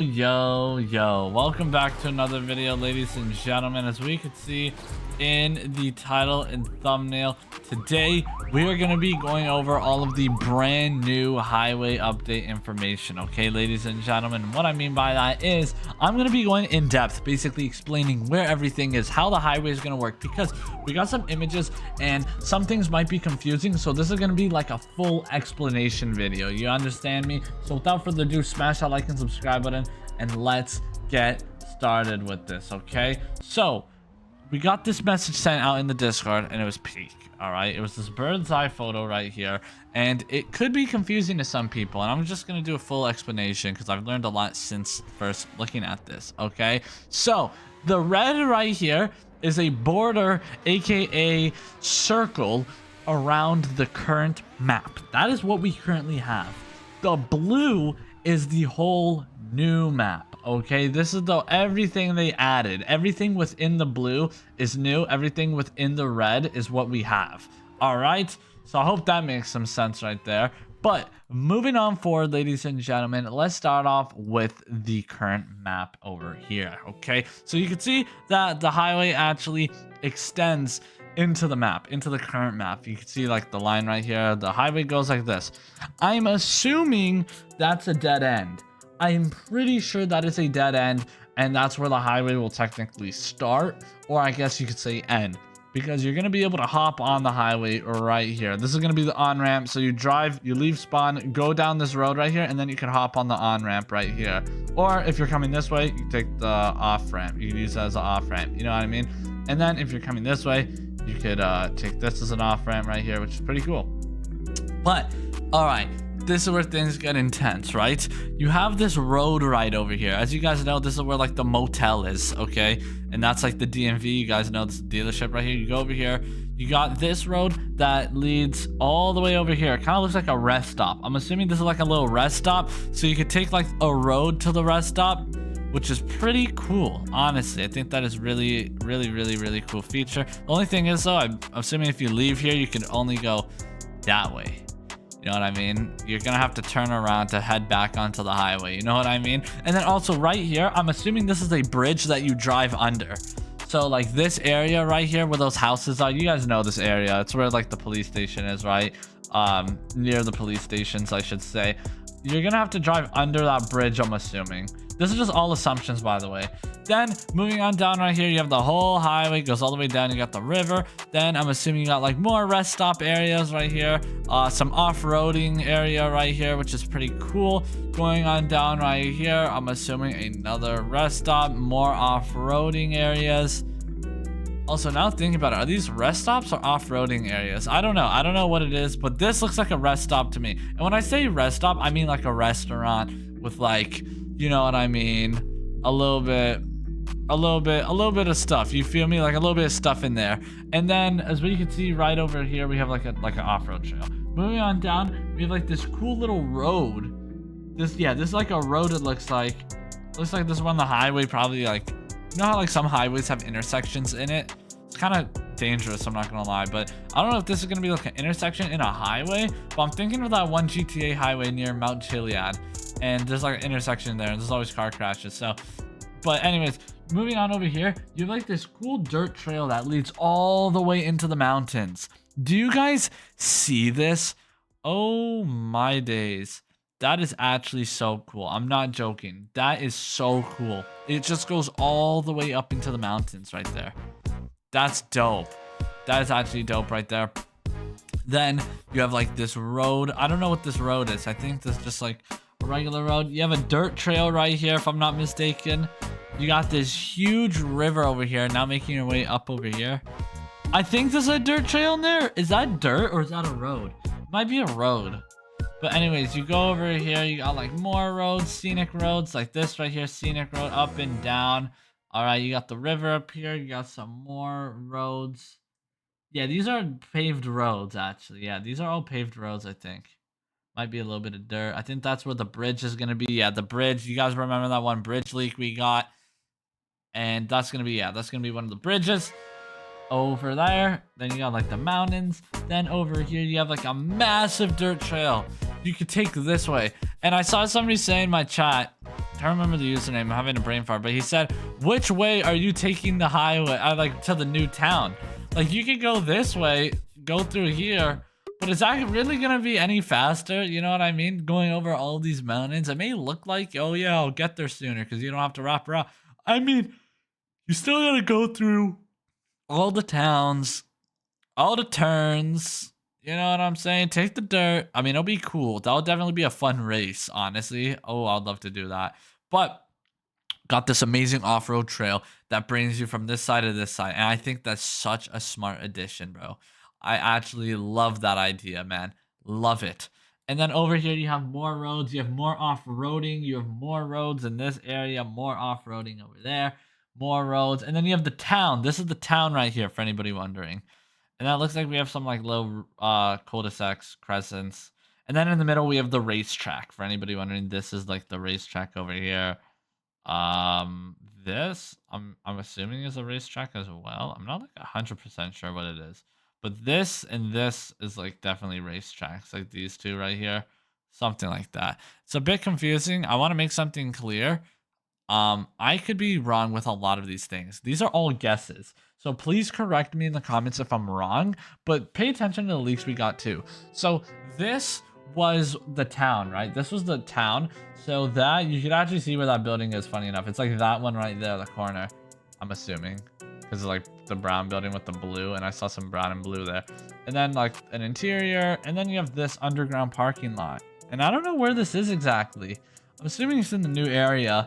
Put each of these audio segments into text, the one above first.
Yo, welcome back to another video, ladies and gentlemen. As we can see in the title and thumbnail, today we are going to be going over all of the brand new highway update information. Okay, ladies and gentlemen, what I mean by that is I'm going to be going in depth, basically explaining where everything is, how the highway is going to work, because we got some images and some things might be confusing. So this is going to be like a full explanation video. You understand me? So without further ado, smash that like and subscribe button and let's get started with this. Okay, so we got this message sent out in the Discord and it was peak. All right, it was this bird's eye photo right here, and it could be confusing to some people, and I'm just gonna do a full explanation because I've learned a lot since first looking at this. Okay, so the red right here is a border, aka circle, around the current map. That is what we currently have. The blue is the whole new map. Okay, this is everything they added. Everything within the blue is new. Everything within the red is what we have. All right, so I hope that makes some sense right there. But moving on forward, ladies and gentlemen, let's start off with the current map over here. Okay, so you can see that the highway actually extends into the map, into the current map. You can see like the line right here. The highway goes like this. I'm assuming that's a dead end. I'm pretty sure that is a dead end, and that's where the highway will technically start, or I guess you could say end, because you're going to be able to hop on the highway right here. This is going to be the on-ramp. So you drive, you leave spawn, go down this road right here, and then you can hop on the on-ramp right here. Or if you're coming this way, you take the off-ramp. You can use that as an off-ramp, you know what I mean? And then if you're coming this way, you could take this as an off-ramp right here, which is pretty cool. But all right, this is where things get intense, right? You have this road right over here. As you guys know, this is where like the motel is, okay? And that's like the DMV. You guys know this dealership right here. You go over here, you got this road that leads all the way over here. It kind of looks like a rest stop. I'm assuming this is like a little rest stop, so you could take like a road to the rest stop, which is pretty cool. Honestly, I think that is really cool feature. The only thing is though, I'm assuming if you leave here, you can only go that way. You know what I mean? You're gonna have to turn around to head back onto the highway. You know what I mean? And then also right here, I'm assuming this is a bridge that you drive under. So like this area right here where those houses are, you guys know this area. It's where like the police station is, right? Near the police stations, I should say. You're gonna have to drive under that bridge, I'm assuming. This is just all assumptions, by the way. Then moving on down right here, you have the whole highway goes all the way down. You got the river. Then I'm assuming you got like more rest stop areas right here, some off-roading area right here, which is pretty cool. Going on down right here, I'm assuming another rest stop, more off-roading areas. Also, now thinking about it, are these rest stops or off-roading areas? I don't know what it is, but this looks like a rest stop to me. And when I say rest stop, I mean like a restaurant with like, you know what I mean, a little bit of stuff. You feel me? Like a little bit of stuff in there. And then as we can see right over here, we have like an off-road trail. Moving on down, we have like this cool little road. This is like a road. It looks like this is on the highway, probably like, you know how like some highways have intersections in it? It's kind of dangerous, I'm not gonna lie, but I don't know if this is gonna be like an intersection in a highway, but I'm thinking of that one GTA highway near Mount Chiliad, and there's like an intersection there, and there's always car crashes. So, but anyways, moving on over here, you have like this cool dirt trail that leads all the way into the mountains. Do you guys see this? Oh my days. That is actually so cool. I'm not joking. That is so cool. It just goes all the way up into the mountains right there. That's dope. That is actually dope right there. Then you have like this road. I don't know what this road is. I think this is just like a regular road. You have a dirt trail right here, if I'm not mistaken. You got this huge river over here, now making your way up over here. I think there's a dirt trail in there. Is that dirt or is that a road? It might be a road. But anyways, you go over here, you got like more roads, scenic roads like this right here, scenic road up and down. All right, you got the river up here, you got some more roads. Yeah, these are paved roads actually. Yeah, these are all paved roads, I think. Might be a little bit of dirt. I think that's where the bridge is gonna be. Yeah, the bridge. You guys remember that one bridge leak we got? And that's gonna be one of the bridges. Over there, then you got like the mountains. Then over here, you have like a massive dirt trail you could take this way. And I saw somebody say in my chat can't remember the username. I'm having a brain fart, but he said, which way are you taking the highway? Like to the new town. Like you could go this way, go through here, but is that really gonna be any faster? You know what I mean? Going over all these mountains. It may look like, oh yeah, I'll get there sooner because you don't have to wrap around. I mean, you still gotta go through all the towns, all the turns. You know what I'm saying? Take the dirt. I mean, it'll be cool. That'll definitely be a fun race, honestly. Oh, I'd love to do that. But got this amazing off-road trail that brings you from this side to this side. And I think that's such a smart addition, bro. I actually love that idea, man. Love it. And then over here, you have more roads. You have more off-roading. You have more roads in this area. More off-roading over there. More roads. And then you have the town. This is the town right here, for anybody wondering. And that looks like we have some like little cul-de-sacs, crescents. And then in the middle, we have the racetrack. For anybody wondering, this is like the racetrack over here. This, I'm assuming is a racetrack as well. I'm not like 100% sure what it is. But this and this is like definitely racetracks, like these two right here. Something like that. It's a bit confusing. I want to make something clear. I could be wrong with a lot of these things. These are all guesses. So please correct me in the comments if I'm wrong, but pay attention to the leaks we got too. So this was the town, right? This was the town. So that, you could actually see where that building is, funny enough. It's like that one right there, the corner, I'm assuming. Because it's like the brown building with the blue, and I saw some brown and blue there. And then like an interior, and then you have this underground parking lot. And I don't know where this is exactly. I'm assuming it's in the new area.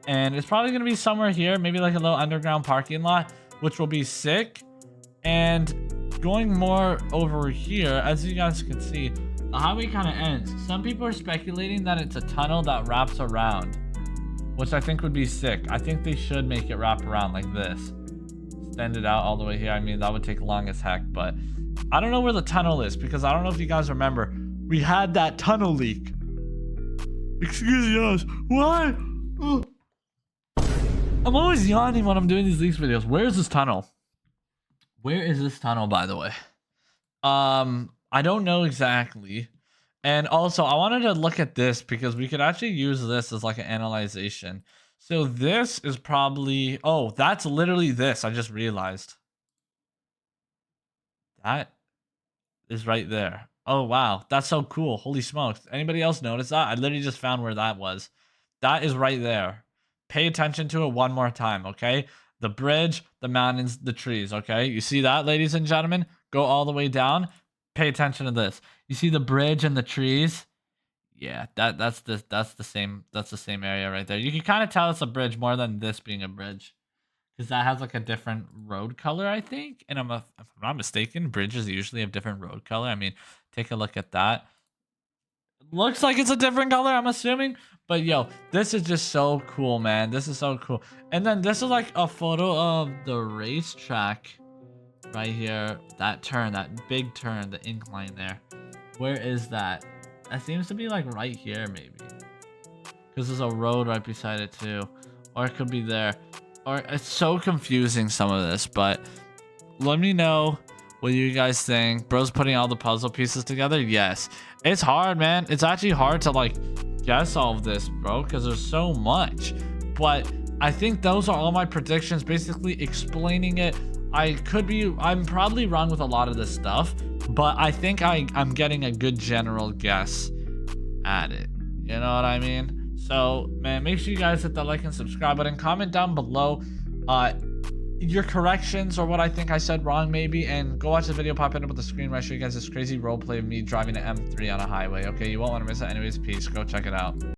And it's probably going to be somewhere here, maybe like a little underground parking lot, which will be sick. And going more over here, as you guys can see, the highway kind of ends. Some people are speculating that it's a tunnel that wraps around, which I think would be sick. I think they should make it wrap around like this. Extend it out all the way here. I mean, that would take long as heck, but I don't know where the tunnel is because I don't know if you guys remember, we had that tunnel leak. Excuse us. Why? Oh. I'm always yawning when I'm doing these leaks videos. Where is this tunnel? Where is this tunnel, by the way? I don't know exactly. And also, I wanted to look at this because we could actually use this as like an analyzation. So this is probably... Oh, that's literally this. I just realized. That is right there. Oh, wow. That's so cool. Holy smokes. Anybody else notice that? I literally just found where that was. That is right there. Pay attention to it one more time, okay? The bridge, the mountains, the trees, okay? You see that, ladies and gentlemen? Go all the way down. Pay attention to this. You see the bridge and the trees? Yeah, that's the same area right there. You can kind of tell it's a bridge more than this being a bridge, because that has like a different road color, I think. And if I'm not mistaken, bridges usually have different road color. I mean, take a look at that. Looks like it's a different color, I'm assuming. But yo, this is just so cool, man. This is so cool. And then this is like a photo of the racetrack right here. That turn, that big turn, the incline there. Where is that? That seems to be like right here, maybe. Because there's a road right beside it too. Or it could be there. Or it's so confusing, some of this. But let me know what you guys think. Bro's putting all the puzzle pieces together. Yes. It's hard, man. It's actually hard to like guess all of this, bro, because there's so much. But I think those are all my predictions, basically explaining it. I'm probably wrong with a lot of this stuff, but I think I'm getting a good general guess at it. You know what I mean? So, man, make sure you guys hit that like and subscribe button. Comment down below your corrections or what I think I said wrong, maybe. And go watch the video popping up on the screen where I show you guys this crazy roleplay of me driving an M3 on a highway. Okay, you won't want to miss it. Anyways, peace. Go check it out.